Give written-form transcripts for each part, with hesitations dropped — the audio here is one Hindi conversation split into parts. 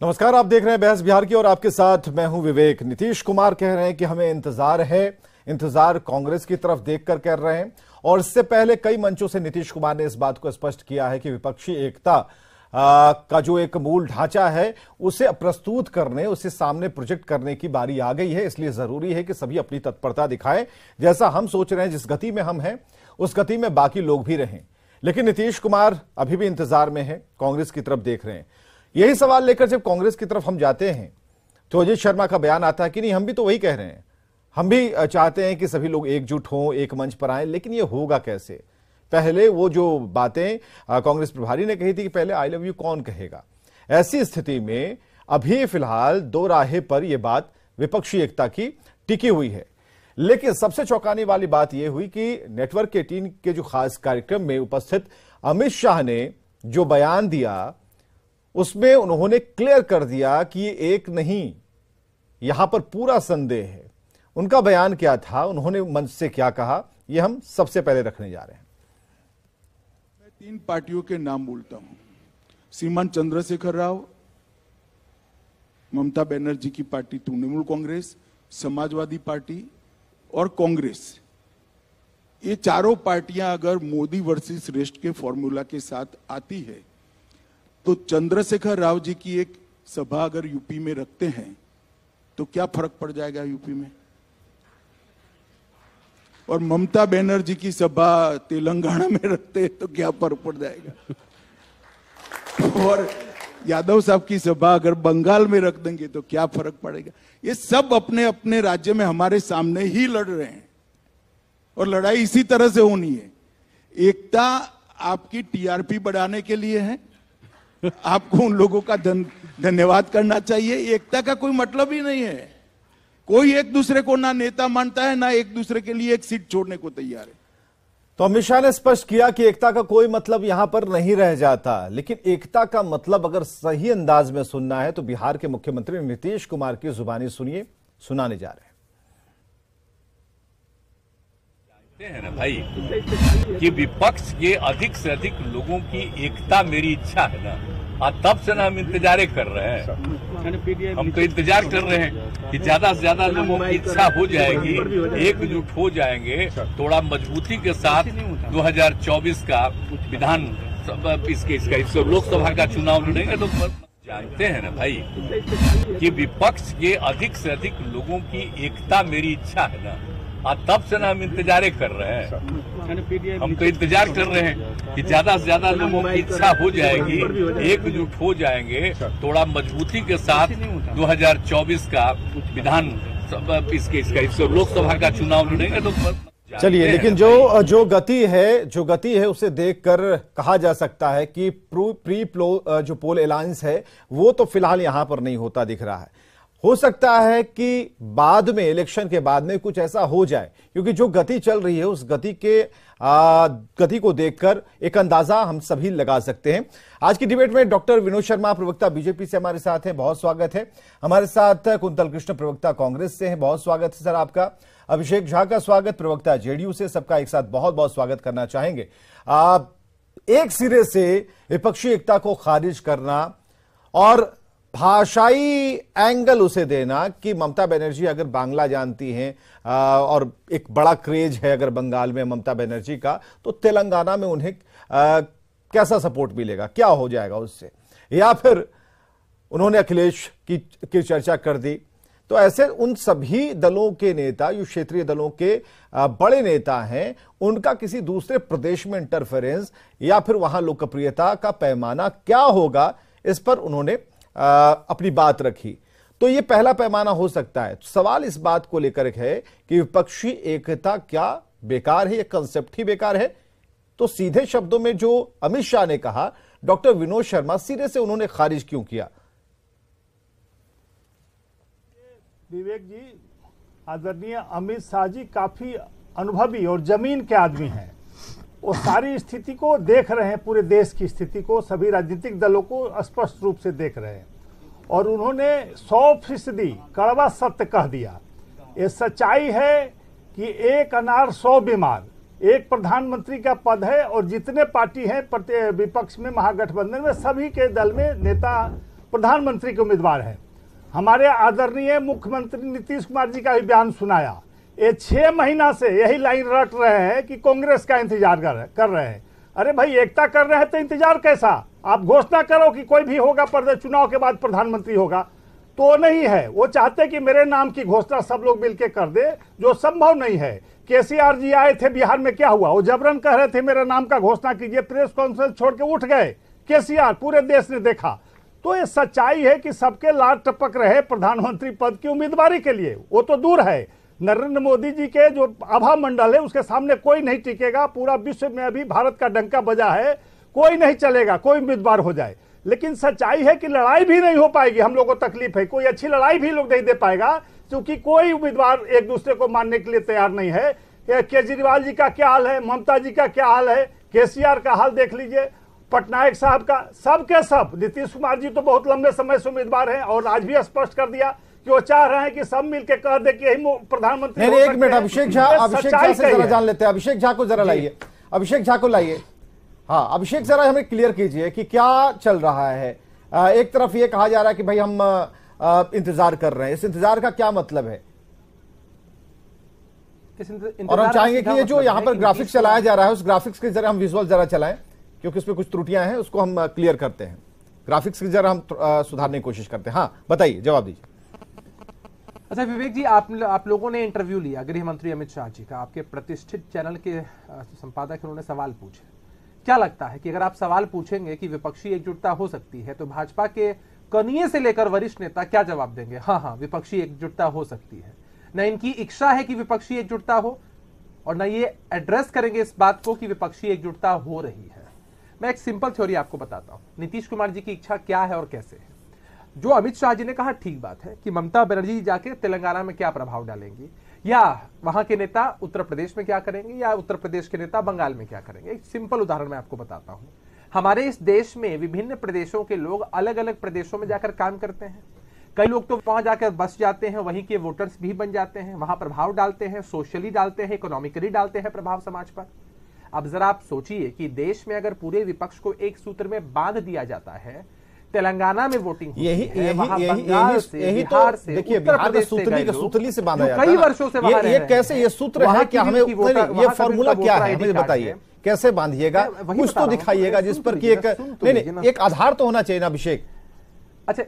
नमस्कार, आप देख रहे हैं बहस बिहार की और आपके साथ मैं हूं विवेक। नीतीश कुमार कह रहे हैं कि हमें इंतजार है, इंतजार कांग्रेस की तरफ देखकर कर रहे हैं। और इससे पहले कई मंचों से नीतीश कुमार ने इस बात को स्पष्ट किया है कि विपक्षी एकता का जो एक मूल ढांचा है उसे प्रस्तुत करने, उसे सामने प्रोजेक्ट करने की बारी आ गई है। इसलिए जरूरी है कि सभी अपनी तत्परता दिखाएं। जैसा हम सोच रहे हैं, जिस गति में हम हैं उस गति में बाकी लोग भी रहें। लेकिन नीतीश कुमार अभी भी इंतजार में है, कांग्रेस की तरफ देख रहे हैं। यही सवाल लेकर जब कांग्रेस की तरफ हम जाते हैं तो अजीत शर्मा का बयान आता है कि नहीं, हम भी तो वही कह रहे हैं, हम भी चाहते हैं कि सभी लोग एकजुट हों, एक मंच पर आए, लेकिन ये होगा कैसे। पहले वो जो बातें कांग्रेस प्रभारी ने कही थी कि पहले आई लव यू कौन कहेगा, ऐसी स्थिति में अभी फिलहाल दो राहे पर यह बात विपक्षी एकता की टिकी हुई है। लेकिन सबसे चौंकाने वाली बात यह हुई कि नेटवर्क 18 के जो खास कार्यक्रम में उपस्थित अमित शाह ने जो बयान दिया उसमें उन्होंने क्लियर कर दिया कि ये एक नहीं, यहां पर पूरा संदेह है। उनका बयान क्या था, उन्होंने मंच से क्या कहा, ये हम सबसे पहले रखने जा रहे हैं। मैं 3 पार्टियों के नाम बोलता हूं। श्रीमान चंद्रशेखर राव, ममता बनर्जी की पार्टी तृणमूल कांग्रेस, समाजवादी पार्टी और कांग्रेस। ये चारों पार्टियां अगर मोदी वर्सेस रेस्ट के फॉर्मूला के साथ आती है तो चंद्रशेखर राव जी की एक सभा अगर यूपी में रखते हैं तो क्या फर्क पड़ जाएगा यूपी में, और ममता बनर्जी की सभा तेलंगाना में रखते हैं तो क्या फर्क पड़ जाएगा, और यादव साहब की सभा अगर बंगाल में रख देंगे तो क्या फर्क पड़ेगा। ये सब अपने अपने राज्य में हमारे सामने ही लड़ रहे हैं और लड़ाई इसी तरह से होनी है। एकता आपकी टीआरपी बढ़ाने के लिए है, आपको उन लोगों का धन्यवाद करना चाहिए। एकता का कोई मतलब ही नहीं है। कोई एक दूसरे को ना नेता मानता है, ना एक दूसरे के लिए एक सीट छोड़ने को तैयार है। तो अमित शाह ने स्पष्ट किया कि एकता का कोई मतलब यहां पर नहीं रह जाता। लेकिन एकता का मतलब अगर सही अंदाज में सुनना है तो बिहार के मुख्यमंत्री नीतीश कुमार की जुबानी सुनिए, सुनाने जा रहे हैं। है ना भाई कि विपक्ष के अधिक से अधिक लोगों की एकता मेरी इच्छा है ना, और तब से ना हम इंतजार कर रहे हैं। हम तो इंतजार कर रहे हैं कि ज्यादा से ज्यादा लोगों की इच्छा हो जाएगी, एकजुट हो जाएंगे, थोड़ा मजबूती के साथ 2024 का विधान इसका लोकसभा का चुनाव लड़ेंगे। तो जानते हैं ना भाई कि विपक्ष के अधिक से अधिक लोगों की एकता मेरी इच्छा है ना, और तब से ना हम इंतजार कर रहे हैं। हम तो इंतजार कर रहे हैं कि ज्यादा से ज्यादा लोगों की इच्छा हो जाएगी, एकजुट हो जाएंगे, थोड़ा मजबूती के साथ 2024 का विधान इसका लोकसभा का चुनाव लड़ेंगे। तो चलिए, लेकिन जो गति है उसे देखकर कहा जा सकता है कि जो पोल अलायंस है वो तो फिलहाल यहां पर नहीं होता दिख रहा है। हो सकता है कि बाद में, इलेक्शन के बाद में कुछ ऐसा हो जाए, क्योंकि जो गति चल रही है उस गति को देखकर एक अंदाजा हम सभी लगा सकते हैं। आज की डिबेट में डॉक्टर विनोद शर्मा, प्रवक्ता बीजेपी से हमारे साथ हैं, बहुत स्वागत है। हमारे साथ कुंतल कृष्ण, प्रवक्ता कांग्रेस से हैं, बहुत स्वागत है सर आपका। अभिषेक झा का स्वागत, प्रवक्ता जेडीयू से, सबका एक साथ बहुत बहुत स्वागत करना चाहेंगे। एक सिरे से विपक्षी एकता को खारिज करना और भाषाई एंगल उसे देना कि ममता बनर्जी अगर बांग्ला जानती हैं और एक बड़ा क्रेज है अगर बंगाल में ममता बनर्जी का, तो तेलंगाना में उन्हें कैसा सपोर्ट मिलेगा, क्या हो जाएगा उससे। या फिर उन्होंने अखिलेश की चर्चा कर दी। तो ऐसे उन सभी दलों के नेता, जो क्षेत्रीय दलों के बड़े नेता हैं, उनका किसी दूसरे प्रदेश में इंटरफेरेंस या फिर वहां लोकप्रियता का पैमाना क्या होगा, इस पर उन्होंने अपनी बात रखी। तो यह पहला पैमाना हो सकता है। सवाल इस बात को लेकर है कि विपक्षी एकता क्या बेकार है, यह कंसेप्ट ही बेकार है। तो सीधे शब्दों में जो अमित शाह ने कहा, डॉक्टर विनोद शर्मा सीधे से उन्होंने खारिज क्यों किया? विवेक जी, आदरणीय अमित शाह जी काफी अनुभवी और जमीन के आदमी हैं। वो सारी स्थिति को देख रहे हैं, पूरे देश की स्थिति को, सभी राजनीतिक दलों को स्पष्ट रूप से देख रहे हैं, और उन्होंने 100% कड़वा सत्य कह दिया। ये सच्चाई है कि एक अनार 100 बीमार। एक प्रधानमंत्री का पद है और जितने पार्टी हैं विपक्ष में, महागठबंधन में, सभी के दल में नेता प्रधानमंत्री के उम्मीदवार हैं। हमारे आदरणीय मुख्यमंत्री नीतीश कुमार जी का भी बयान सुनाया। ये 6 महीना से यही लाइन रट रहे हैं कि कांग्रेस का इंतजार कर रहे हैं। अरे भाई, एकता कर रहे हैं तो इंतजार कैसा? आप घोषणा करो कि कोई भी होगा चुनाव के बाद प्रधानमंत्री होगा, तो नहीं है। वो चाहते कि मेरे नाम की घोषणा सब लोग मिलकर कर दे, जो संभव नहीं है। केसीआर जी आए थे बिहार में, क्या हुआ? वो जबरन कह रहे थे मेरे नाम का घोषणा कीजिए, प्रेस कॉन्फ्रेंस छोड़ के उठ गए केसीआर, पूरे देश ने देखा। तो ये सच्चाई है कि सबके लाल टपक रहे प्रधानमंत्री पद की उम्मीदवारी के लिए। वो तो दूर है, नरेंद्र मोदी जी के जो आभा मंडल है उसके सामने कोई नहीं टिकेगा। पूरा विश्व में अभी भारत का डंका बजा है, कोई नहीं चलेगा, कोई उम्मीदवार हो जाए। लेकिन सच्चाई है कि लड़ाई भी नहीं हो पाएगी। हम लोगों को तकलीफ है, कोई अच्छी लड़ाई भी लोग नहीं दे पाएगा, क्योंकि कोई उम्मीदवार एक दूसरे को मानने के लिए तैयार नहीं है। केजरीवाल जी का क्या हाल है, ममता जी का क्या हाल है, केसीआर का हाल देख लीजिए, पटनायक साहब का, सब के सब। नीतीश कुमार जी तो बहुत लंबे समय से उम्मीदवार हैं और आज भी स्पष्ट कर दिया कि वो चाह रहे हैं कि सब मिलकर कह दे कि यही प्रधानमंत्री। नहीं, एक मिनट, अभिषेक झा से जरा जान लेते हैं। अभिषेक झा को जरा लाइए, अभिषेक झा को लाइए। हाँ अभिषेक, जरा हमें क्लियर कीजिए कि क्या चल रहा है। एक तरफ ये कहा जा रहा है कि भाई हम इंतजार कर रहे हैं, इस इंतजार का क्या मतलब है? और हम चाहेंगे कि ये जो यहाँ पर ग्राफिक्स चलाया जा रहा है, उस ग्राफिक्स के जरा हम विजुअल जरा चलाएं, क्योंकि उसमें कुछ त्रुटियां हैं, उसको हम क्लियर करते हैं। ग्राफिक्स की जरा हम सुधारने की कोशिश करते हैं। हाँ बताइए, जवाब दीजिए। अच्छा विवेक जी, आप लोगों ने इंटरव्यू लिया गृह मंत्री अमित शाह जी का, आपके प्रतिष्ठित चैनल के संपादक उन्होंने सवाल पूछे। क्या लगता है कि अगर आप सवाल पूछेंगे कि विपक्षी एकजुटता हो सकती है, तो भाजपा के कनीय से लेकर वरिष्ठ नेता क्या जवाब देंगे? हाँ, विपक्षी एकजुटता हो सकती है। न इनकी इच्छा है कि विपक्षी एकजुटता हो, और न ये एड्रेस करेंगे इस बात को कि विपक्षी एकजुटता हो रही है। मैं एक सिंपल थ्योरी आपको बताता हूं, नीतीश कुमार जी की इच्छा क्या है और कैसे है। जो अमित शाह जी ने कहा ठीक बात है कि ममता बनर्जी जाके तेलंगाना में क्या प्रभाव डालेंगी, या वहां के नेता उत्तर प्रदेश में क्या करेंगे, या उत्तर प्रदेश के नेता बंगाल में क्या करेंगे। एक सिंपल उदाहरण मैं आपको बताता हूं। हमारे इस देश में विभिन्न प्रदेशों के लोग अलग अलग प्रदेशों में जाकर काम करते हैं। कई लोग तो वहां जाकर बस जाते हैं, वहीं के वोटर्स भी बन जाते हैं, वहां प्रभाव डालते हैं, सोशली डालते हैं, इकोनॉमिकली डालते हैं प्रभाव समाज पर। अब जरा आप सोचिए कि देश में अगर पूरे विपक्ष को एक सूत्र में बांध दिया जाता है, तेलंगाना में वोटिंग यही तो देखिए, बिहार में सूतली से बांधा जाता है, कई वर्षों से ये कैसे, ये सूत्र है क्या? हमें ये फॉर्मूला क्या है, मुझे बताइए, कैसे बांधिएगा? कुछ तो दिखाइएगा जिस पर कि एक आधार तो होना चाहिए ना अभिषेक। अच्छा,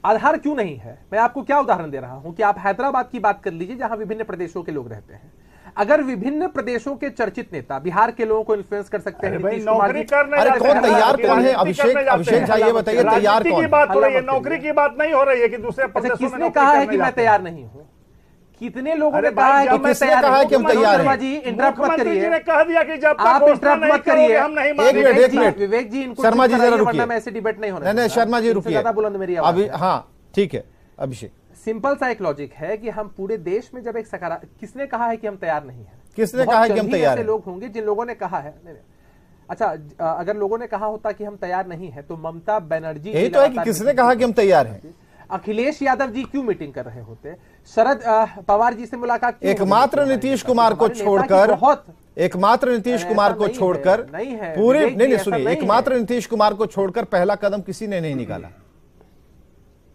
आधार क्यों नहीं है? मैं आपको क्या उदाहरण दे रहा हूं कि आप हैदराबाद की बात कर लीजिए, जहां विभिन्न प्रदेशों के लोग रहते हैं। अगर विभिन्न प्रदेशों के चर्चित नेता बिहार के लोगों को इन्फ्लुएंस कर सकते हैं, नीतीश कुमार जी, अरे कौन तैयार कौन है? अभिषेक झा ये बताइए, तैयार कौन? बात हो रही है, नौकरी की बात नहीं हो रही है कि दूसरे प्रदेशों में। किसने कहा है कि मैं तैयार नहीं हूं? कितने लोगों ने कहा है कि मैं तैयार नहीं हूं? कि हम तैयार हैं? जी इंटरप्ट मत करिए, कह दिया कि जब आप इंटरप्ट मत करिए। हम नहीं एक मिनट विवेक जी, इनको शर्मा जी जरा रुकिए, ऐसे डिबेट नहीं होना। नहीं शर्मा जी रुकिए, ज्यादा बुलंद मेरी आवाज है। हाँ ठीक है अभिषेक। सिंपल सा एक लॉजिक है कि हम पूरे देश में जब एक सकारात्मक, किसने कहा है कि हम तैयार नहीं है? किसने कहा है कि हम तैयार हैं? लोग होंगे जिन लोगों ने कहा है। नहीं। अच्छा, अगर लोगों ने कहा होता कि हम तैयार नहीं है, तो ममता बनर्जी, यही तो है कि किसने कहा कि हम तैयार हैं? अखिलेश यादव जी क्यों मीटिंग कर रहे होते? शरद पवार जी से मुलाकात क्यों? एकमात्र नीतीश कुमार को छोड़कर, एकमात्र नीतीश कुमार को छोड़कर नहीं है पूरे, नहीं सुनिए, एकमात्र नीतीश कुमार को छोड़कर पहला कदम किसी ने नहीं निकाला।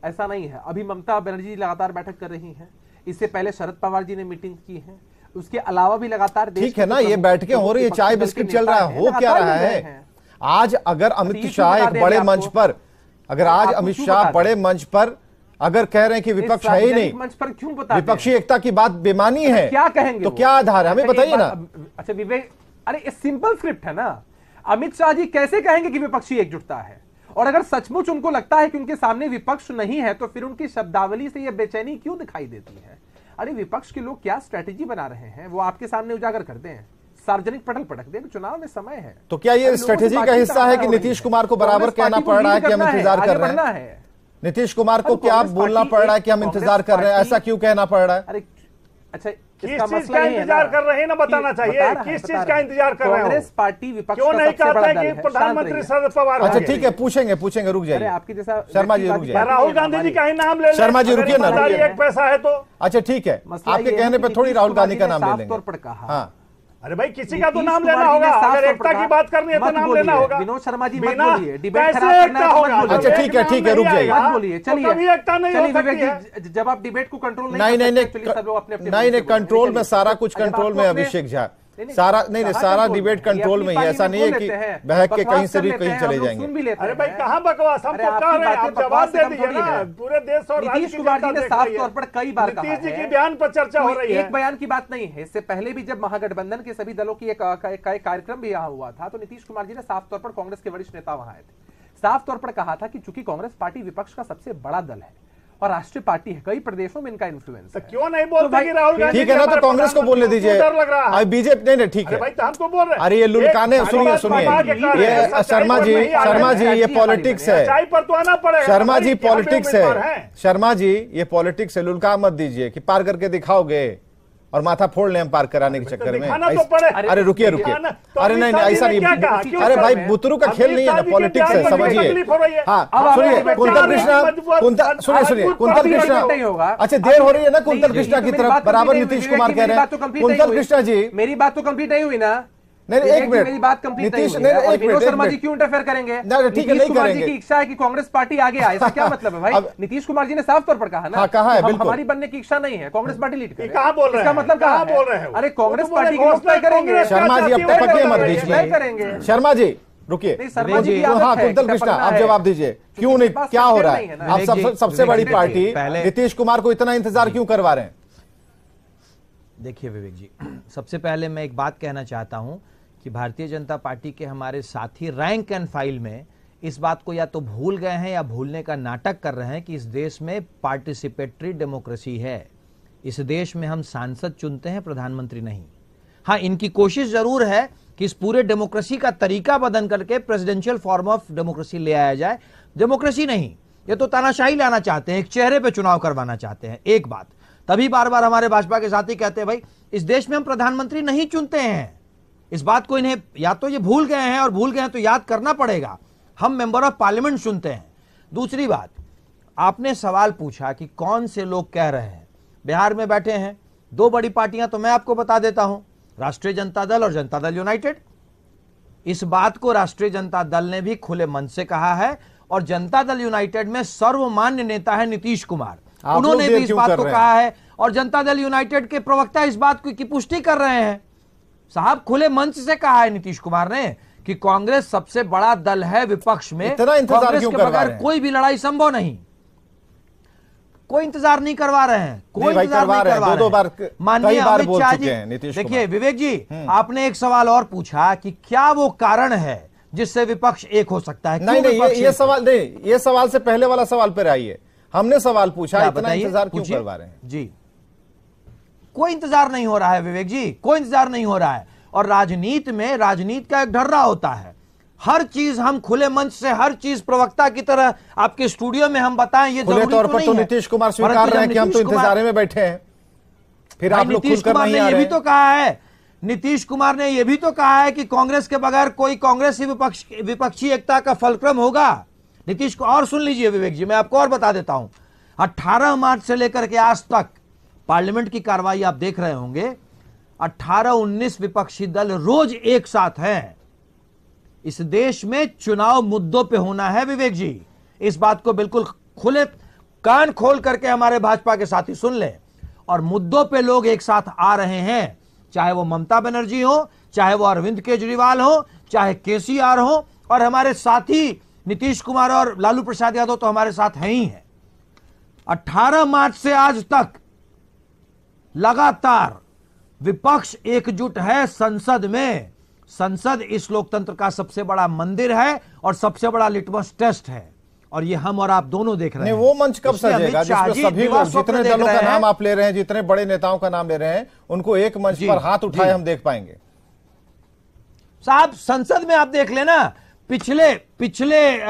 ऐसा नहीं है। अभी ममता बनर्जी लगातार बैठक कर रही हैं, इससे पहले शरद पवार जी ने मीटिंग की है, उसके अलावा भी लगातार ठीक है ना, ये बैठकें हो रही है, चाय बिस्किट चल रहा है, हो क्या रहा है? आज अगर अमित शाह एक बड़े मंच पर, अगर आज अमित शाह बड़े मंच पर अगर कह रहे हैं कि विपक्ष है ही नहीं, मंच पर क्यों बता, विपक्षी एकता की बात बेमानी है, क्या कहेंगे? तो क्या आधार है, हमें बताइए ना। अच्छा विवेक, अरे ये सिंपल स्क्रिप्ट है ना। अमित शाह जी कैसे कहेंगे कि विपक्षी एकजुटता है? और अगर सचमुच उनको लगता है कि उनके सामने विपक्ष नहीं है, तो फिर उनकी शब्दावली से यह बेचैनी क्यों दिखाई देती है? अरे विपक्ष के लोग क्या स्ट्रेटेजी बना रहे हैं, वो आपके सामने उजागर कर दें, सार्वजनिक पटल पटक दें। चुनाव में समय है, तो क्या ये स्ट्रेटेजी का हिस्सा है कि नीतीश कुमार को बराबर कहना पड़ रहा है कि हम इंतजार कर रहे हैं? नीतीश कुमार को क्या बोलना पड़ रहा है कि हम इंतजार कर रहे हैं? ऐसा क्यों कहना पड़ रहा है? अरे अच्छा, किस चीज का इंतजार कर रहे हैं ना, बताना चाहिए किस चीज का इंतजार कर रहे हैं? कांग्रेस पार्टी विपक्ष क्यों नहीं कहता है कि प्रधानमंत्री शरद पवार? अच्छा ठीक है, पूछेंगे, रुक जाइए आपके जैसा शर्मा जी, रुक जाइए। राहुल गांधी जी का ही नाम ले, शर्मा जी रुकिए ना, एक पैसा है तो। अच्छा ठीक है, आपके कहने पर थोड़ी राहुल गांधी का नाम ले लेंगे। तौर पर कहा अरे भाई किसी का तो नाम लेना होगा, अगर एकता की बात करनी है तो नाम लेना होगा। विनोद शर्मा जी मत बिना बोलिए, डिबेट कैसे खराब करना एकता है तो मत होगा? बोलिए। अच्छा ठीक है रुक जाइए, मत बोलिए, तो चलिए कभी एकता नहीं हो चलिए सकती विवेक है। जी, जब आप डिबेट को कंट्रोल नहीं नहीं कर नहीं सकते, चलिए सब लोग अपने अपने नहीं मुद्दे पे कंट्रोल बोलिए। में सारा कुछ जब कंट्रोल आपको में अपने- अभिषेक झा नहीं, सारा नहीं कहाँ सारा कंट्रोल डिबेट में? कंट्रोल ये में ही, अपनी ऐसा पार्टी नहीं है में कि बोल लेते हैं, बहक के बकवास कहीं से कर भी लेते कहीं हैं, चले हम लोग जाएंगे। सुन भी लेते अरे भाई हैं। कहाँ बकवास, हम अरे तो आपकी कह रहे हैं, बातें आप जवाब बकवास दे से कम दीजिए थोड़ी ना। है। पूरे देश और राज्य नीतीश की कुमार जनता जी ने देख साफ रही है। तौर पर कई बार कहा नीतीश जी है, की बयान पर चर्चा हो रही है। एक बयान की बात नहीं है, इससे पहले भी जब महागठबंधन के सभी दलों की एक कार्यक्रम भी यहाँ हुआ था तो नीतीश कुमार जी ने साफ तौर पर, कांग्रेस के वरिष्ठ नेता वहां आए थे, साफ तौर पर कहा था कि चूंकि कांग्रेस पार्टी विपक्ष का सबसे बड़ा दल है और राष्ट्रीय पार्टी है, कई प्रदेशों में इनका इन्फ्लुएंस है। क्यों नहीं बोलते भाई, कि राहुल गांधी ठीक है ना, तो कांग्रेस को बोलने दीजिए। डर लग रहा है। बीजेपी नहीं ठीक अरे है। भाई तो हम तो बोल रहे हैं। अरे ये लुलकाने, एक सुनिए बात सुनिए, बाबा के कह रहे हैं, ये सच्चाई शर्मा पर जी नहीं आ रहे शर्मा हैं। जी ये सच्चाई पॉलिटिक्स है। सच्चाई पर तो आना पड़ेगा। शर्मा भाई, जी कि हम भी पॉलिटिक्स उम्मीदवार है। हैं। शर्मा जी ये पॉलिटिक्स है, लुलका मत दीजिए कि पार करके दिखाओगे और माथा फोड़ ले हम पार कराने के चक्कर में। दिखाना तो पड़े। अरे रुकिए रुकिए, दिखाना- तो अरे अमित नहीं शाह नहीं जी ऐसा ने नहीं, क्या कहा? क्यों अरे कर भाई रहे हैं? बुतरू का खेल अमित नहीं है शाह ना, जी के पॉलिटिक्स है, बयान में समझिए। तकलीफ हो रही है। हाँ अब सुनिए, आप कुंतल कृष्णा कुंतल सुनिए कुंतल कृष्णा, नहीं होगा। अच्छा देर हो रही है ना कुंतल नहीं, कृष्णा की मेरी तरफ, बात बराबर complete नीतीश नहीं हुई, कुमार कह मेरी रहे बात तो हैं। complete नहीं कुंतल हुई। कृष्णा जी मेरी बात तो कंप्लीट नहीं हुई ना। नहीं, विवेक एक जी, मिनट। मेरी बात कंप्लीट नहीं नीतीश, हुई नहीं, है। और एक विनोद मिनट, एक शर्मा जी मिनट। क्यों इंटरफेयर करेंगे? नहीं, ठीक है, नीतीश नहीं कुमार जी करेंगे। की इच्छा है कि कांग्रेस पार्टी आगे आए, इसका क्या मतलब है भाई? अब- नीतीश कुमार जी ने साफ तौर पर कहा ना, हाँ, कहा है, कि बिल्कुल। हमारी बनने की इच्छा नहीं है, कांग्रेस पार्टी लीड करे। ये कहाँ बोल रहे इसका हैं? मतलब कहाँ क्या है? बोल रहे हैं? अरे कांग्रेस वो तो बोले पार्टी की लोग घोषणा तय करेंगे। कांग्रेस शर्मा जी अब तय टपकिए मत करेंगे, बीच तय में। करेंगे। शर्मा जी रुकिए। नहीं, शर्मा जी की हाँ आदत है कुंतल कि कृष्णा टपकना आप है। जवाब दीजिए, क्यों नहीं, पास क्या हो रहा नहीं है है? ना। आप सबसे बड़ी जी, पार्टी पहले- नीतीश कुमार को इतना इंतजार क्यों करवा रहे हैं? देखिए विवेक जी, सबसे पहले मैं एक बात कहना चाहता हूं कि भारतीय जनता पार्टी के हमारे साथी रैंक एंड फाइल में इस बात को या तो भूल गए हैं या भूलने का नाटक कर रहे हैं कि इस देश में पार्टिसिपेटरी डेमोक्रेसी है। इस देश में हम सांसद चुनते हैं, प्रधानमंत्री नहीं। हाँ, इनकी कोशिश जरूर है कि इस पूरे डेमोक्रेसी का तरीका बदल करके प्रेसिडेंशियल फॉर्म ऑफ डेमोक्रेसी ले आया जाए। डेमोक्रेसी नहीं, ये तो तानाशाही लाना चाहते हैं, एक चेहरे पे चुनाव करवाना चाहते हैं। एक बात, तभी बार बार हमारे भाजपा के साथी कहते हैं भाई इस देश में हम प्रधानमंत्री नहीं चुनते हैं। इस बात को इन्हें या तो ये भूल गए हैं, और भूल गए हैं तो याद करना पड़ेगा, हम मेंबर ऑफ पार्लियामेंट चुनते हैं। दूसरी बात, आपने सवाल पूछा कि कौन से लोग कह रहे हैं। बिहार में बैठे हैं दो बड़ी पार्टियां, तो मैं आपको बता देता हूं, राष्ट्रीय जनता दल और जनता दल यूनाइटेड। इस बात को राष्ट्रीय जनता दल ने भी खुले मन से कहा है, और जनता दल यूनाइटेड में सर्वमान्य नेता है नीतीश कुमार, उन्होंने भी इस बात को कहा है, और जनता दल यूनाइटेड के प्रवक्ता इस बात की पुष्टि कर रहे हैं। साहब खुले मंच से कहा है नीतीश कुमार ने कि कांग्रेस सबसे बड़ा दल है विपक्ष में, इतना इंतजार कांग्रेस क्यों के करवा बगैर रहे हैं? कोई भी लड़ाई संभव नहीं। कोई इंतजार नहीं करवा रहे हैं, कोई नहीं भाई, इंतजार करवा नहीं रहे हैं। करवा दो-दो रहे बार हैं। माननीय कई बार अमित बोल शाह चुके हैं नीतीश जी, देखिए कुमार। विवेक जी, आपने एक सवाल और पूछा कि क्या वो कारण है जिससे विपक्ष एक हो सकता है। नहीं क्यों नहीं, विपक्ष ये एक सवाल नहीं, ये सवाल से पहले वाला सवाल पर आइए। हमने सवाल पूछा क्या इतना बताइए? इंतजार क्यों पूछिए। करवा रहे हैं? जी, कोई इंतजार नहीं हो रहा है विवेक जी, कोई इंतजार नहीं हो रहा है। और राजनीति में, राजनीति का एक ढर्रा होता है, हर चीज हम खुले मंच से, हर चीज प्रवक्ता की तरह आपके स्टूडियो में हम बताएं, ये खुले जरूरी तौर तो पर नहीं तो है। नीतीश कुमार स्वीकार परंतु रहे हैं जब कि हम तो नीतीश कुमार- इंतजार में बैठे हैं, फिर भाई, आप लोग नीतीश खुलकर कुमार नहीं ने आ ये रहे भी हैं। तो कहा है, नीतीश कुमार ने यह भी तो कहा है कि कांग्रेस के बगैर कोई कांग्रेस ही विपक्षी एकता का फलक्रम होगा। नीतीश को और सुन लीजिए विवेक जी, मैं आपको और बता देता हूं, 18 मार्च से लेकर के आज तक पार्लियामेंट की कार्रवाई आप देख रहे होंगे, 18-19 विपक्षी दल रोज एक साथ हैं। इस देश में चुनाव मुद्दों पे होना है विवेक जी, इस बात को बिल्कुल खुले कान खोल करके हमारे भाजपा के साथी सुन लें। और मुद्दों पे लोग एक साथ आ रहे हैं, चाहे वो ममता बनर्जी हो, चाहे वो अरविंद केजरीवाल हो, चाहे केसीआर हो, और हमारे साथी नीतीश कुमार और लालू प्रसाद यादव तो हमारे साथ हैं ही हैं। 18 मार्च से आज तक लगातार विपक्ष एकजुट है संसद में। संसद इस लोकतंत्र का सबसे बड़ा मंदिर है और सबसे बड़ा लिटमस टेस्ट है, और ये हम और आप दोनों देख रहे नहीं, हैं। वो मंच कब इसलिए सजेगा अमित शाह जिसमें जी सभी लोग, दिवा स्वप्न जितने देख दलों का रहे हैं। नाम आप ले रहे हैं, जितने बड़े नेताओं का नाम ले रहे हैं, उनको एक मंच जी, पर हाथ उठाए जी। हम देख पाएंगे? साहब संसद में आप देख लेना, पिछले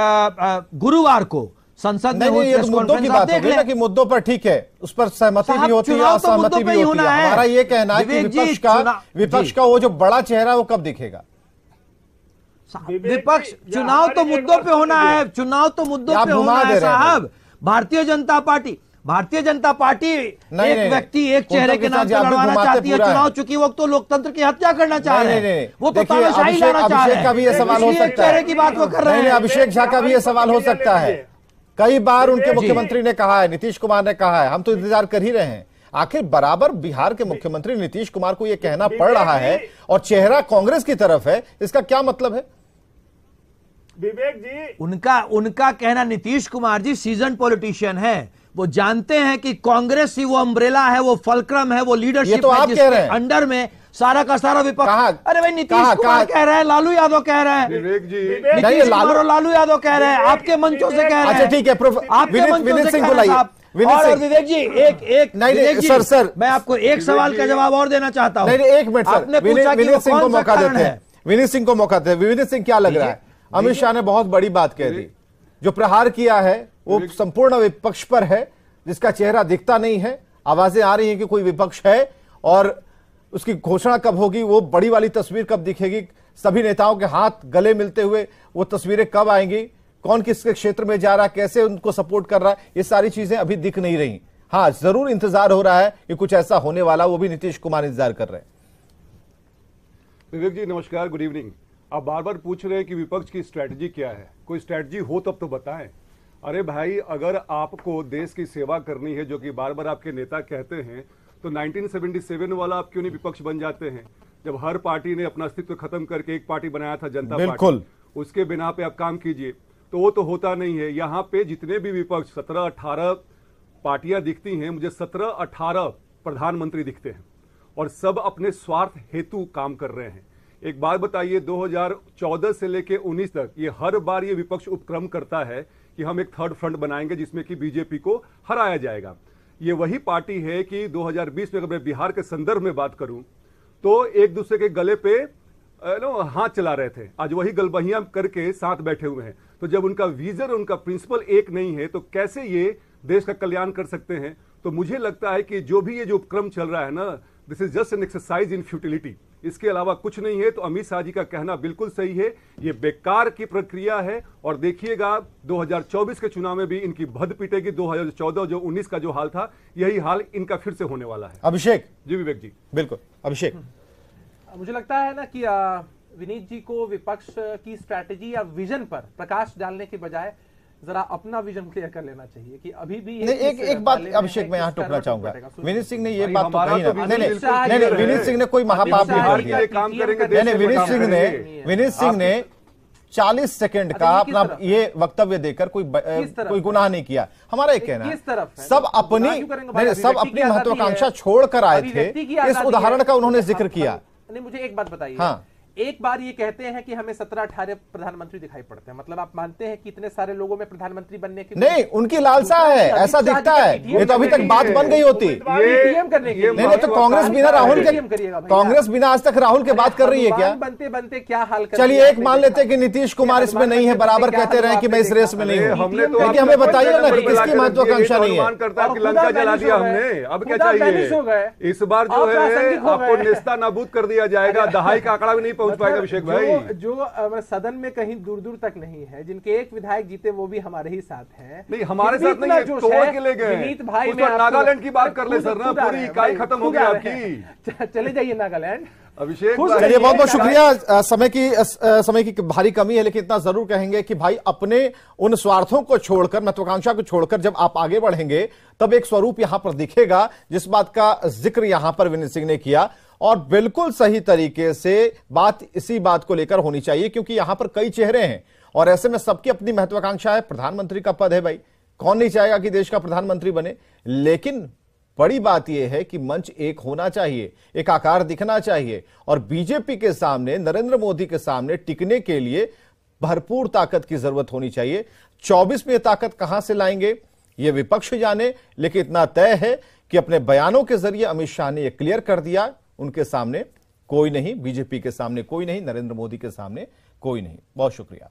गुरुवार को संसद में नहीं हुई नहीं, ये प्रेस तो मुद्दों की कॉन्फ्रेंस आप बात देख होगी ना लें। कि मुद्दों पर ठीक है, उस पर सहमति साहब, भी होती है, चुनाव तो मुद्दों असहमति पे भी ही होती होना है। है। हमारा ये कहना है कि विवेक जी, विपक्ष जी। का वो जो बड़ा चेहरा वो कब दिखेगा? विपक्ष, या चुनाव तो हमारी एक मुद्दों बात पे होना सुन है, चुनाव तो मुद्दों आप पे घुमा होना दे है रहे हैं साहब। भारतीय जनता पार्टी, भारतीय जनता पार्टी एक व्यक्ति एक चेहरे के नाम से आप भी लड़वाना घुमाते चाहती है पूरा है। चुनाव, चुकी वो तो लोकतंत्र की हत्या करना चाह रहे हैं, वो तो देखिए, तानाशाही अभिषेक लाना चाह रहे अभिषेक का भी ये हैं, सवाल हो इसलिए एक सकता है। चेहरे की बात वो कर रहे नहीं, हैं। अभिषेक झा का भी ये सवाल हो सकता है। कई बार उनके मुख्यमंत्री ने कहा है, नीतीश कुमार ने कहा है, हम तो इंतजार कर ही रहे हैं। आखिर बराबर बिहार के मुख्यमंत्री नीतीश कुमार को यह कहना पड़ रहा है और चेहरा कांग्रेस की तरफ है, इसका क्या मतलब है? विवेक जी, उनका कहना, नीतीश कुमार जी सीजन पॉलिटिशियन है, वो जानते हैं कि कांग्रेस ही वो अम्ब्रेला है, वो फलक्रम है, वो लीडरशिप ये तो आप कह रहे हैं। अंडर में सारा का सारा विपक्ष। अरे भाई नीतीश कहा कुमार कह रहे हैं, लालू यादव कह रहे हैं, विवेक जी नीतीश कुमार और लालू यादव कह रहे हैं, आपके मंचों से कह रहे हैं। अच्छा ठीक है, आपके मंचों से कह रहे हैं साहब। और विवेक जी एक नहीं सर मैं आपको एक सवाल का जवाब और देना चाहता हूँ। नहीं एक मिनट सर, विनीत सिंह को मौका देते हैं। विनीत सिंह को मौका देते हैं। विनीत सिंह, क्या लग रहा है? अमित शाह ने बहुत बड़ी बात कह दी, जो प्रहार किया है वो संपूर्ण विपक्ष पर है, जिसका चेहरा दिखता नहीं है। आवाजें आ रही हैं कि कोई विपक्ष है और उसकी घोषणा कब होगी, वो बड़ी वाली तस्वीर कब दिखेगी, सभी नेताओं के हाथ गले मिलते हुए वो तस्वीरें कब आएंगी, कौन किसके क्षेत्र में जा रहा है, कैसे उनको सपोर्ट कर रहा है, ये सारी चीजें अभी दिख नहीं रही। हाँ, जरूर इंतजार हो रहा है कि कुछ ऐसा होने वाला, वो भी नीतीश कुमार इंतजार कर रहे हैं। विवेक जी नमस्कार, गुड इवनिंग। आप बार बार पूछ रहे हैं कि विपक्ष की स्ट्रैटेजी क्या है, कोई स्ट्रैटेजी हो तब तो बताएं। अरे भाई, अगर आपको देश की सेवा करनी है, जो कि बार बार आपके नेता कहते हैं, तो 1977 वाला आप क्यों नहीं विपक्ष बन जाते हैं, जब हर पार्टी ने अपना अस्तित्व खत्म करके एक पार्टी बनाया था, जनता पार्टी, उसके बिना पे आप काम कीजिए। तो वो तो होता नहीं है। यहाँ पे जितने भी विपक्ष 17-18 पार्टियां दिखती हैं, मुझे 17-18 प्रधानमंत्री दिखते हैं और सब अपने स्वार्थ हेतु काम कर रहे हैं। एक बात बताइए, 2014 से लेके 19 तक ये हर बार ये विपक्ष उपक्रम करता है कि हम एक थर्ड फ्रंट बनाएंगे जिसमें कि बीजेपी को हराया जाएगा। ये वही पार्टी है कि 2020 में अगर मैं बिहार के संदर्भ में बात करूं तो एक दूसरे के गले पे हाथ चला रहे थे, आज वही गलबहियां करके साथ बैठे हुए हैं। तो जब उनका विजन, उनका प्रिंसिपल एक नहीं है, तो कैसे ये देश का कल्याण कर सकते हैं? तो मुझे लगता है कि जो भी ये जो उपक्रम चल रहा है ना, this is just an exercise in futility, इसके अलावा कुछ नहीं है। तो अमित शाह जी का कहना बिल्कुल सही है, ये बेकार की प्रक्रिया है। और देखिएगा 2024 के चुनाव में भी इनकी भद पिटेगी। 2014 जो 19 का जो हाल था, यही हाल इनका फिर से होने वाला है। अभिषेक जी विवेक जी, बिल्कुल। अभिषेक, मुझे लगता है ना कि विनीत जी को विपक्ष की स्ट्रैटेजी या विजन पर प्रकाश डालने के बजाय जरा अपना विजन क्लियर कर लेना चाहिए कि अभी भी एक बात अभिषेक मैं यहाँ टोकना चाहूंगा। विनीत सिंह ने ये बात तो कही ना, नहीं, विनीत सिंह ने कोई महापाप नहीं कर दिया। नहीं, विनीत सिंह ने 40 सेकंड का अपना ये वक्तव्य देकर कोई गुनाह नहीं किया। हमारा एक कहना है, सब अपनी महत्वाकांक्षा छोड़कर आए थे, इस उदाहरण का उन्होंने जिक्र किया। नहीं, मुझे एक बात बताइए। हाँ, एक बार ये कहते हैं कि हमें 17-18 प्रधानमंत्री दिखाई पड़ते हैं, मतलब आप मानते हैं कि इतने सारे लोगों में प्रधानमंत्री बनने की नहीं, उनकी लालसा है, ऐसा दिखता है। ये तो अभी तक बात बन गई होती। नहीं, तो कांग्रेस बिना राहुल के, कांग्रेस बिना आज तक राहुल के बात कर रही है क्या? बनते बनते क्या हाल? चलिए एक मान लेते हैं कि नीतीश कुमार इसमें नहीं है, बराबर कहते रहे कि मैं इस रेस में नहीं हूं, लेकिन हमें बताइए ना कि किसकी महत्वाकांक्षा नहीं है। करता कि लंका जला दिया हमने, अब क्या चाहिए? इस बार जो है आपको नेस्ता नाबूद कर दिया जाएगा, दहाई का आंकड़ा भी नहीं पहुंच पाएगा। अभिषेक भाई, जो सदन में कहीं दूर दूर तक नहीं है, जिनके एक विधायक जीते वो भी हमारे ही साथ हैं। नहीं, हमारे साथ नहीं, तोड़ के ले गए। विनीत भाई, नागालैंड की बात कर ले सर ना, पूरी इकाई खत्म हो गई आपकी। चले जाइए नागालैंड। अभिषेक, चलिए बहुत बहुत शुक्रिया। समय की भारी कमी है, लेकिन इतना जरूर कहेंगे कि भाई अपने उन स्वार्थों को छोड़कर, महत्वाकांक्षा को छोड़कर जब आप आगे बढ़ेंगे तब एक स्वरूप यहां पर दिखेगा, जिस बात का जिक्र यहां पर विनीत सिंह ने किया। और बिल्कुल सही तरीके से बात इसी बात को लेकर होनी चाहिए, क्योंकि यहां पर कई चेहरे हैं और ऐसे में सबकी अपनी महत्वाकांक्षा है। प्रधानमंत्री का पद है भाई, कौन नहीं चाहेगा कि देश का प्रधानमंत्री बने, लेकिन बड़ी बात यह है कि मंच एक होना चाहिए, एक आकार दिखना चाहिए। और बीजेपी के सामने, नरेंद्र मोदी के सामने टिकने के लिए भरपूर ताकत की जरूरत होनी चाहिए। 24 में ताकत कहां से लाएंगे यह विपक्ष जाने, लेकिन इतना तय है कि अपने बयानों के जरिए अमित शाह ने यह क्लियर कर दिया, उनके सामने कोई नहीं, बीजेपी के सामने कोई नहीं, नरेंद्र मोदी के सामने कोई नहीं। बहुत शुक्रिया।